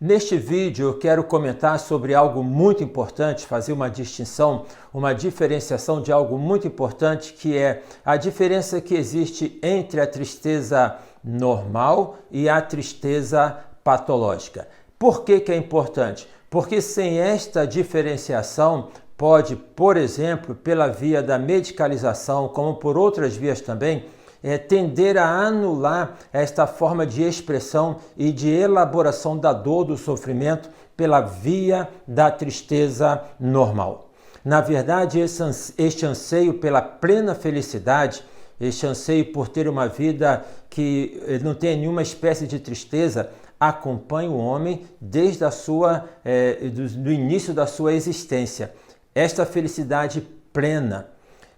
Neste vídeo eu quero comentar sobre algo muito importante, fazer uma distinção, uma diferenciação de algo muito importante, que é a diferença que existe entre a tristeza normal e a tristeza patológica. Por que que é importante? Porque sem esta diferenciação pode, por exemplo, pela via da medicalização, como por outras vias também, tender a anular esta forma de expressão e de elaboração da dor, do sofrimento, pela via da tristeza normal. Na verdade, este anseio pela plena felicidade, este anseio por ter uma vida que não tenha nenhuma espécie de tristeza, acompanha o homem desde do início da sua existência. Esta felicidade plena.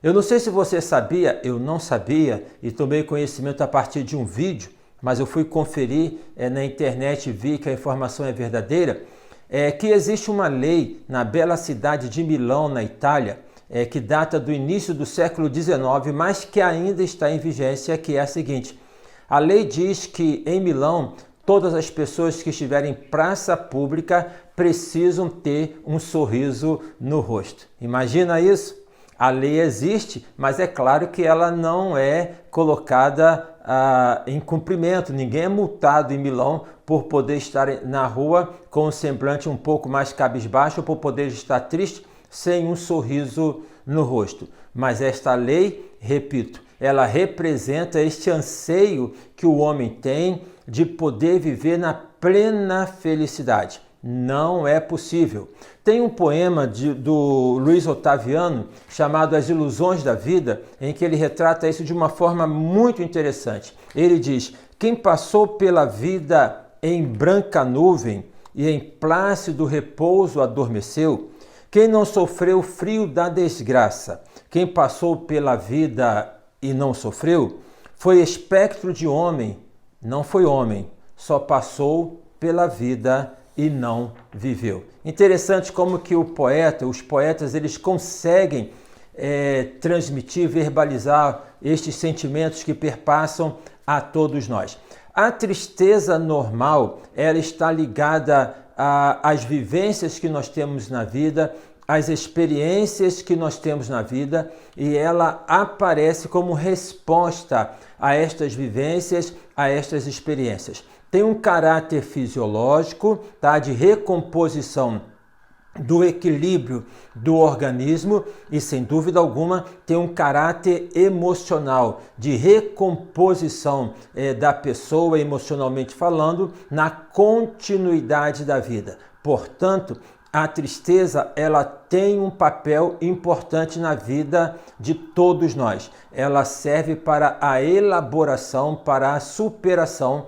Eu não sei se você sabia, eu não sabia e tomei conhecimento a partir de um vídeo, mas eu fui conferir na internet e vi que a informação é verdadeira, que existe uma lei na bela cidade de Milão, na Itália, que data do início do século XIX, mas que ainda está em vigência, que é a seguinte: a lei diz que em Milão todas as pessoas que estiverem em praça pública precisam ter um sorriso no rosto. Imagina isso? A lei existe, mas é claro que ela não é colocada em cumprimento. Ninguém é multado em Milão por poder estar na rua com um semblante um pouco mais cabisbaixo ou por poder estar triste sem um sorriso no rosto. Mas esta lei, repito, ela representa este anseio que o homem tem de poder viver na plena felicidade. Não é possível. Tem um poema do Luiz Otaviano chamado As Ilusões da Vida, em que ele retrata isso de uma forma muito interessante. Ele diz: quem passou pela vida em branca nuvem e em plácido repouso adormeceu, quem não sofreu o frio da desgraça, quem passou pela vida e não sofreu, foi espectro de homem, não foi homem, só passou pela vida e não viveu. Interessante como que os poetas, eles conseguem transmitir, verbalizar estes sentimentos que perpassam a todos nós. A tristeza normal, ela está ligada às vivências que nós temos na vida, às experiências que nós temos na vida, e ela aparece como resposta a estas vivências, a estas experiências. Tem um caráter fisiológico, tá, de recomposição do equilíbrio do organismo e, sem dúvida alguma, tem um caráter emocional, de recomposição da pessoa, emocionalmente falando, na continuidade da vida. Portanto, a tristeza, ela tem um papel importante na vida de todos nós. Ela serve para a elaboração, para a superação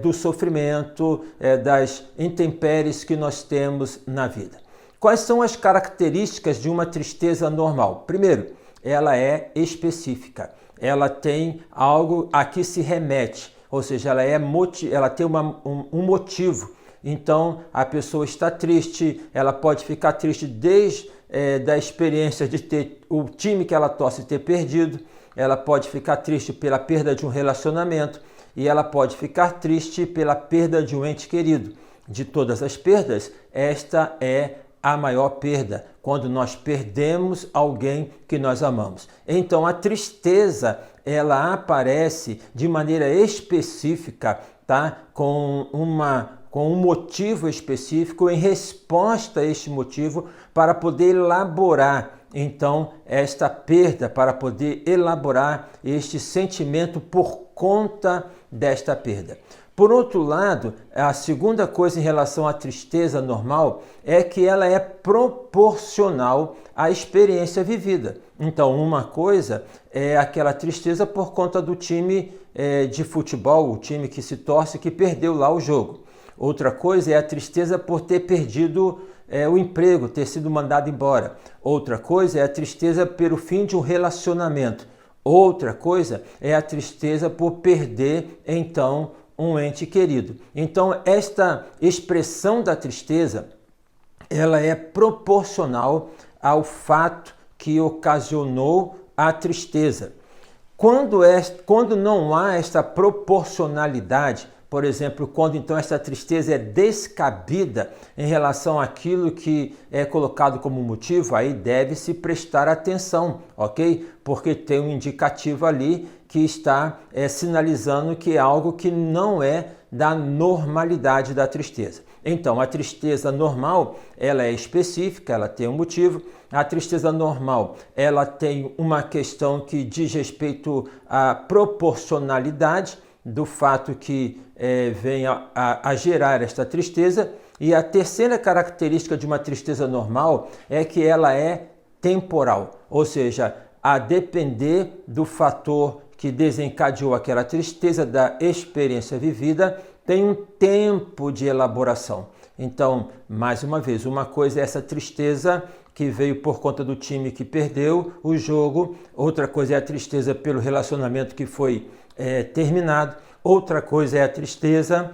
do sofrimento, das intempéries que nós temos na vida. Quais são as características de uma tristeza normal? Primeiro, ela é específica. Ela tem algo a que se remete, ou seja, ela tem um motivo. Então, a pessoa está triste, ela pode ficar triste desde da experiência de ter o time que ela torce ter perdido, ela pode ficar triste pela perda de um relacionamento, e ela pode ficar triste pela perda de um ente querido. De todas as perdas, esta é a maior perda, quando nós perdemos alguém que nós amamos. Então, a tristeza, ela aparece de maneira específica, tá? Com um motivo específico, em resposta a este motivo, para poder elaborar então esta perda, para poder elaborar este sentimento por conta desta perda. Por outro lado, a segunda coisa em relação à tristeza normal é que ela é proporcional à experiência vivida. Então, uma coisa é aquela tristeza por conta do time de futebol, o time que se torce, que perdeu lá o jogo. Outra coisa é a tristeza por ter perdido o emprego, ter sido mandado embora. Outra coisa é a tristeza pelo fim de um relacionamento. Outra coisa é a tristeza por perder, então, um ente querido. Então, esta expressão da tristeza, ela é proporcional ao fato que ocasionou a tristeza. Quando não há esta proporcionalidade, por exemplo, quando então essa tristeza é descabida em relação àquilo que é colocado como motivo, aí deve-se prestar atenção, ok? Porque tem um indicativo ali que está sinalizando que é algo que não é da normalidade da tristeza. Então, a tristeza normal, ela é específica, ela tem um motivo. A tristeza normal, ela tem uma questão que diz respeito à proporcionalidade do fato que vem a gerar esta tristeza. E a terceira característica de uma tristeza normal é que ela é temporal, ou seja, a depender do fator que desencadeou aquela tristeza, da experiência vivida, tem um tempo de elaboração. Então, mais uma vez, uma coisa é essa tristeza que veio por conta do time que perdeu o jogo, outra coisa é a tristeza pelo relacionamento que foi terminado, outra coisa é a tristeza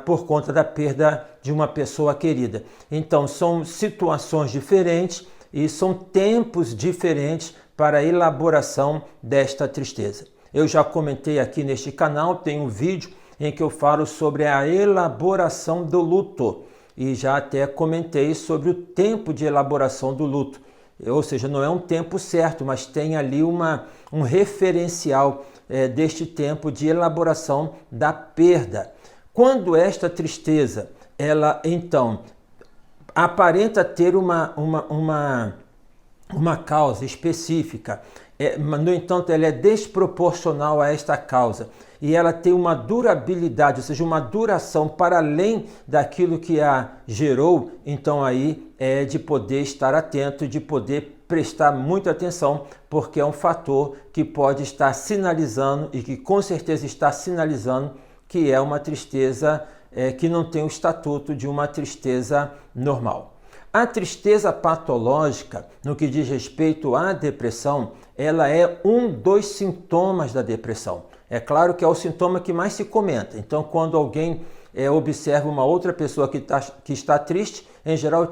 por conta da perda de uma pessoa querida. Então, são situações diferentes e são tempos diferentes para a elaboração desta tristeza. Eu já comentei aqui neste canal, tem um vídeo em que eu falo sobre a elaboração do luto e já até comentei sobre o tempo de elaboração do luto. Ou seja, não é um tempo certo, mas tem ali um referencial deste tempo de elaboração da perda. Quando esta tristeza, ela então aparenta ter uma causa específica, no entanto, ela é desproporcional a esta causa e ela tem uma durabilidade, ou seja, uma duração para além daquilo que a gerou, então aí é de poder estar atento, de poder prestar muita atenção, porque é um fator que pode estar sinalizando e que com certeza está sinalizando que é uma tristeza que não tem o estatuto de uma tristeza normal. A tristeza patológica, no que diz respeito à depressão, ela é um dos sintomas da depressão. É claro que é o sintoma que mais se comenta. Então, quando alguém observa uma outra pessoa que está triste, em geral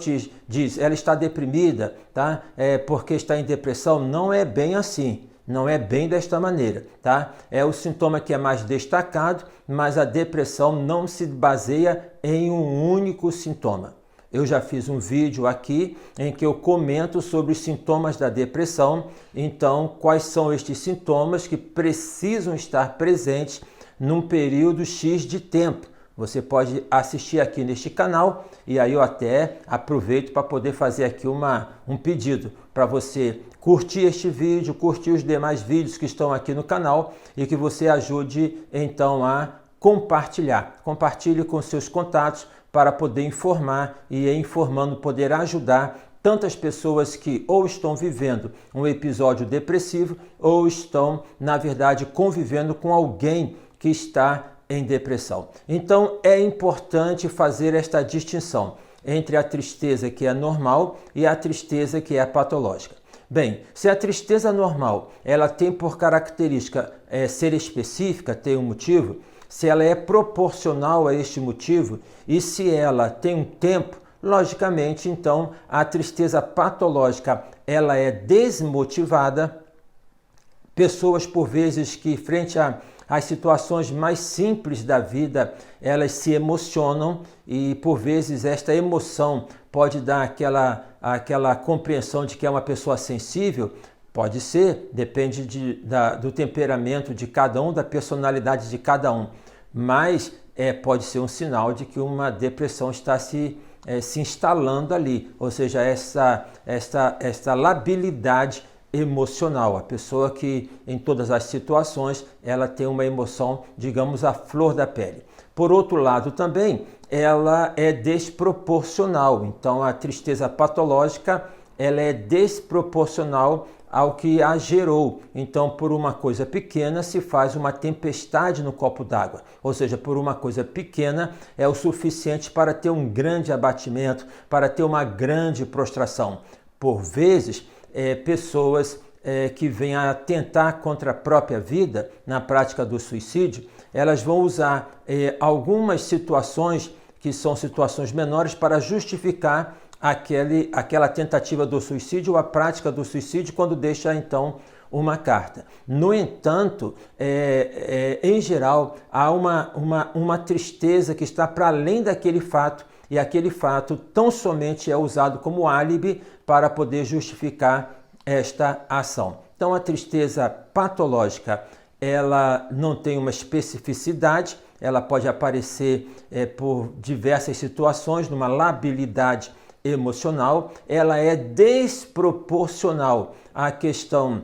diz, ela está deprimida, tá? Porque está em depressão. Não é bem assim. Não é bem desta maneira, tá? É o sintoma que é mais destacado, mas a depressão não se baseia em um único sintoma. Eu já fiz um vídeo aqui em que eu comento sobre os sintomas da depressão. Então, quais são estes sintomas que precisam estar presentes num período X de tempo? Você pode assistir aqui neste canal e aí eu até aproveito para poder fazer aqui um pedido para você curtir este vídeo, curtir os demais vídeos que estão aqui no canal e que você ajude então a compartilhar. Compartilhe com seus contatos para poder informar e informando poder ajudar tantas pessoas que ou estão vivendo um episódio depressivo ou estão, na verdade, convivendo com alguém que está em depressão. Então, é importante fazer esta distinção entre a tristeza que é normal e a tristeza que é patológica. Bem, se a tristeza normal ela tem por característica ser específica, ter um motivo, se ela é proporcional a este motivo e se ela tem um tempo, logicamente, então, a tristeza patológica ela é desmotivada. Pessoas, por vezes, que frente às situações mais simples da vida, elas se emocionam e, por vezes, esta emoção pode dar aquela compreensão de que é uma pessoa sensível. Pode ser, depende do temperamento de cada um, da personalidade de cada um, mas pode ser um sinal de que uma depressão está se instalando ali, ou seja, essa labilidade emocional, a pessoa que em todas as situações ela tem uma emoção, digamos, à flor da pele. Por outro lado também, ela é desproporcional, então a tristeza patológica ela é desproporcional ao que a gerou. Então, por uma coisa pequena se faz uma tempestade no copo d'água. Ou seja, por uma coisa pequena é o suficiente para ter um grande abatimento, para ter uma grande prostração. Por vezes, pessoas que vêm a atentar contra a própria vida na prática do suicídio, elas vão usar algumas situações que são situações menores para justificar aquela tentativa do suicídio ou a prática do suicídio, quando deixa então uma carta. No entanto, em geral, há uma tristeza que está para além daquele fato, e aquele fato tão somente é usado como álibi para poder justificar esta ação. Então, a tristeza patológica, ela não tem uma especificidade, ela pode aparecer por diversas situações, numa labilidade emocional, ela é desproporcional à questão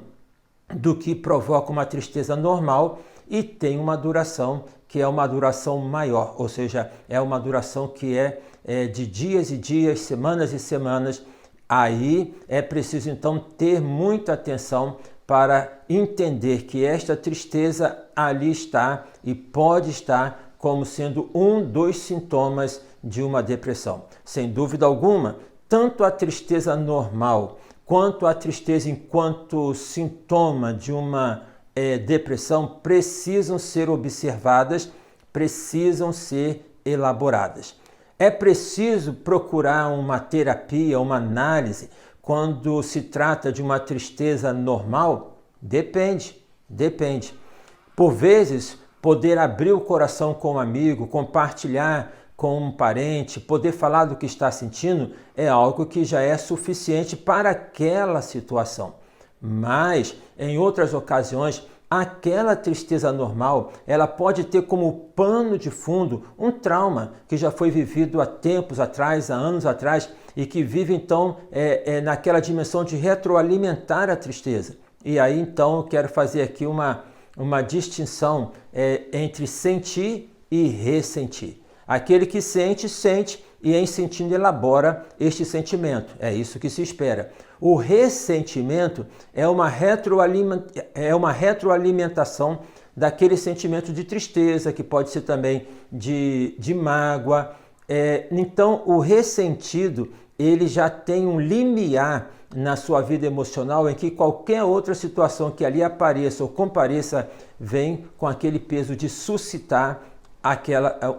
do que provoca uma tristeza normal e tem uma duração que é uma duração maior, ou seja, é uma duração que é de dias e dias, semanas e semanas. Aí é preciso então ter muita atenção para entender que esta tristeza ali está e pode estar como sendo um dos sintomas de uma depressão. Sem dúvida alguma, tanto a tristeza normal quanto a tristeza enquanto sintoma de uma depressão precisam ser observadas, precisam ser elaboradas. É preciso procurar uma terapia, uma análise, quando se trata de uma tristeza normal? Depende. Por vezes, poder abrir o coração com um amigo, compartilhar com um parente, poder falar do que está sentindo, é algo que já é suficiente para aquela situação. Mas, em outras ocasiões, aquela tristeza normal, ela pode ter como pano de fundo um trauma que já foi vivido há tempos atrás, há anos atrás, e que vive então naquela dimensão de retroalimentar a tristeza. E aí então eu quero fazer aqui uma distinção entre sentir e ressentir. Aquele que sente, sente e em sentindo elabora este sentimento. É isso que se espera. O ressentimento é uma retroalimentação daquele sentimento de tristeza, que pode ser também de mágoa. Então, o ressentido, ele já tem um limiar na sua vida emocional em que qualquer outra situação que ali apareça ou compareça vem com aquele peso de suscitar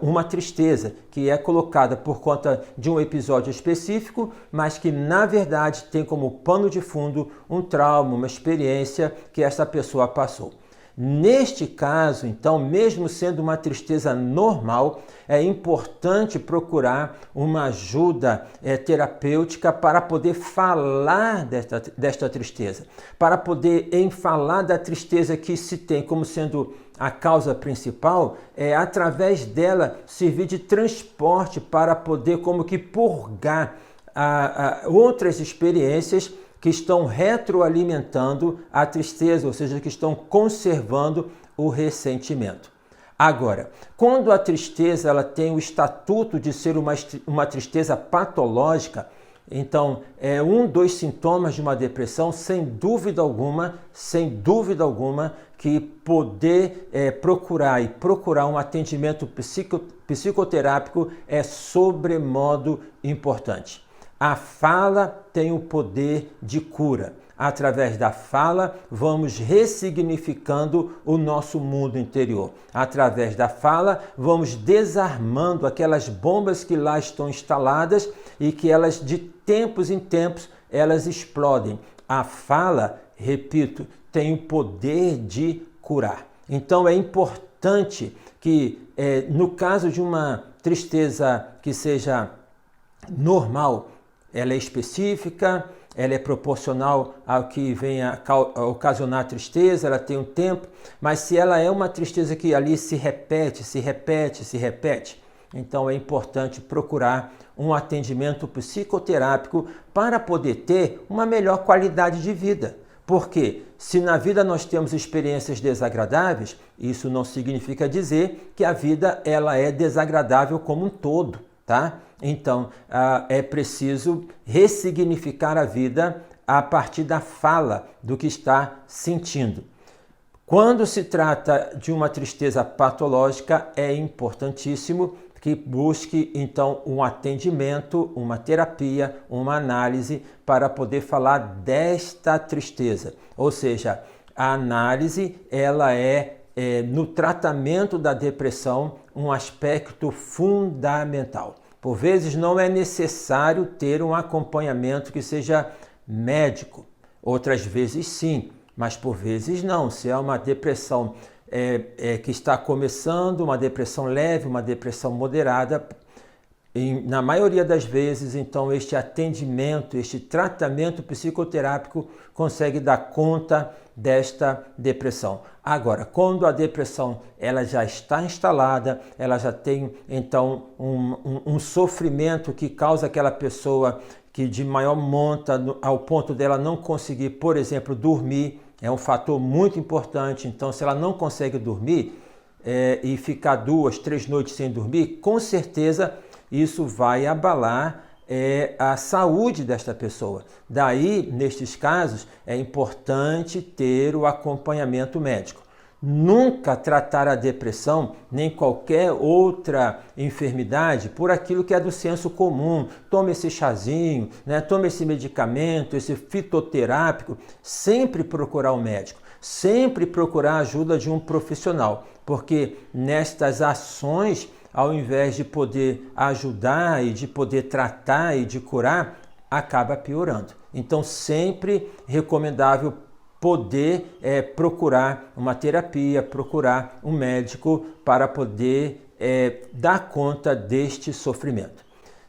uma tristeza que é colocada por conta de um episódio específico, mas que na verdade tem como pano de fundo um trauma, uma experiência que essa pessoa passou. Neste caso, então, mesmo sendo uma tristeza normal, é importante procurar uma ajuda terapêutica para poder falar desta tristeza, para poder falar da tristeza que se tem como sendo a causa principal, através dela servir de transporte para poder como que purgar outras experiências que estão retroalimentando a tristeza, ou seja, que estão conservando o ressentimento. Agora, quando a tristeza ela tem o estatuto de ser uma tristeza patológica, então é um dos sintomas de uma depressão, sem dúvida alguma, que poder procurar um atendimento psicoterápico é sobremodo importante. A fala tem o poder de cura. Através da fala, vamos ressignificando o nosso mundo interior. Através da fala, vamos desarmando aquelas bombas que lá estão instaladas e que elas, de tempos em tempos, elas explodem. A fala, repito, tem o poder de curar. Então, é importante que, no caso de uma tristeza que seja normal, ela é específica, ela é proporcional ao que vem a ocasionar tristeza, ela tem um tempo, mas se ela é uma tristeza que ali se repete, então é importante procurar um atendimento psicoterápico para poder ter uma melhor qualidade de vida. Porque se na vida nós temos experiências desagradáveis, isso não significa dizer que a vida ela é desagradável como um todo, tá? Então, é preciso ressignificar a vida a partir da fala do que está sentindo. Quando se trata de uma tristeza patológica, é importantíssimo que busque, então, um atendimento, uma terapia, uma análise para poder falar desta tristeza. Ou seja, a análise, ela no tratamento da depressão, um aspecto fundamental. Por vezes não é necessário ter um acompanhamento que seja médico. Outras vezes sim. mas por vezes não. Se é uma depressão que está começando, uma depressão leve, uma depressão moderada, na maioria das vezes, então, este atendimento, este tratamento psicoterápico consegue dar conta desta depressão. Agora, quando a depressão ela já está instalada, ela já tem, então, um sofrimento que causa aquela pessoa que de maior monta ao ponto dela não conseguir, por exemplo, dormir, é um fator muito importante. Então, se ela não consegue dormir e ficar 2, 3 noites sem dormir, com certeza isso vai abalar a saúde desta pessoa. Daí, nestes casos, é importante ter o acompanhamento médico. Nunca tratar a depressão, nem qualquer outra enfermidade, por aquilo que é do senso comum. Tome esse chazinho, né? Tome esse medicamento, esse fitoterápico. Sempre procurar um médico, sempre procurar a ajuda de um profissional, porque nestas ações, ao invés de poder ajudar e de poder tratar e de curar, acaba piorando. Então, sempre recomendável poder procurar uma terapia, procurar um médico para poder dar conta deste sofrimento.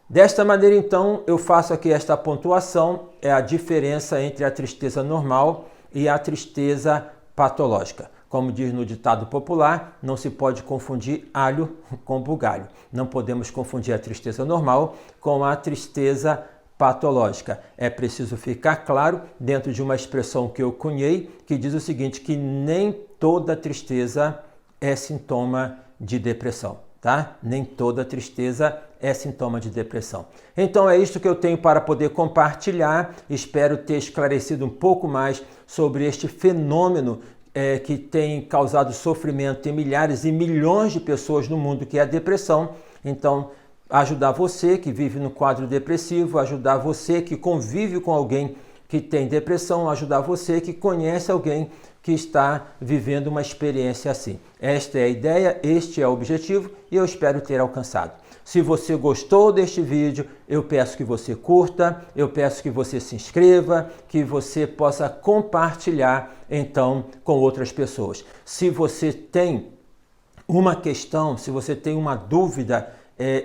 Desta maneira, então, eu faço aqui esta pontuação, é a diferença entre a tristeza normal e a tristeza patológica. Como diz no ditado popular, não se pode confundir alho com bugalho. Não podemos confundir a tristeza normal com a tristeza patológica. É preciso ficar claro dentro de uma expressão que eu cunhei, que diz o seguinte, que nem toda tristeza é sintoma de depressão, tá? Nem toda tristeza é sintoma de depressão. Então é isto que eu tenho para poder compartilhar. Espero ter esclarecido um pouco mais sobre este fenômeno que tem causado sofrimento em milhares e milhões de pessoas no mundo, que é a depressão. Então, ajudar você que vive no quadro depressivo, ajudar você que convive com alguém que tem depressão, ajudar você que conhece alguém que está vivendo uma experiência assim. Esta é a ideia, este é o objetivo e eu espero ter alcançado. Se você gostou deste vídeo, eu peço que você curta, eu peço que você se inscreva, que você possa compartilhar então com outras pessoas. Se você tem uma questão, se você tem uma dúvida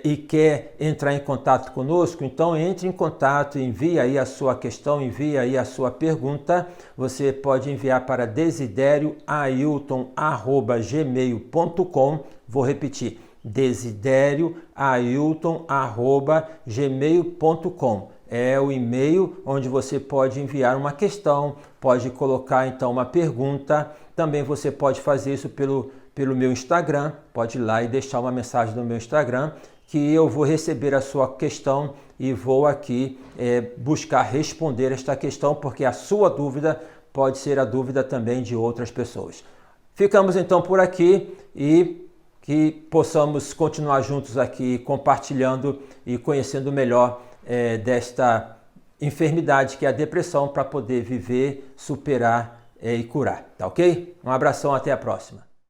e quer entrar em contato conosco, então entre em contato, envie aí a sua questão, envie aí a sua pergunta. Você pode enviar para desidérioailton@gmail.com. Vou repetir, desidérioailton@gmail.com. É o e-mail onde você pode enviar uma questão, pode colocar então uma pergunta. Também você pode fazer isso pelo meu Instagram, pode ir lá e deixar uma mensagem no meu Instagram, que eu vou receber a sua questão e vou aqui buscar responder esta questão, porque a sua dúvida pode ser a dúvida também de outras pessoas. Ficamos então por aqui e que possamos continuar juntos aqui compartilhando e conhecendo melhor desta enfermidade que é a depressão, para poder viver, superar e curar, tá ok? Um abração, até a próxima.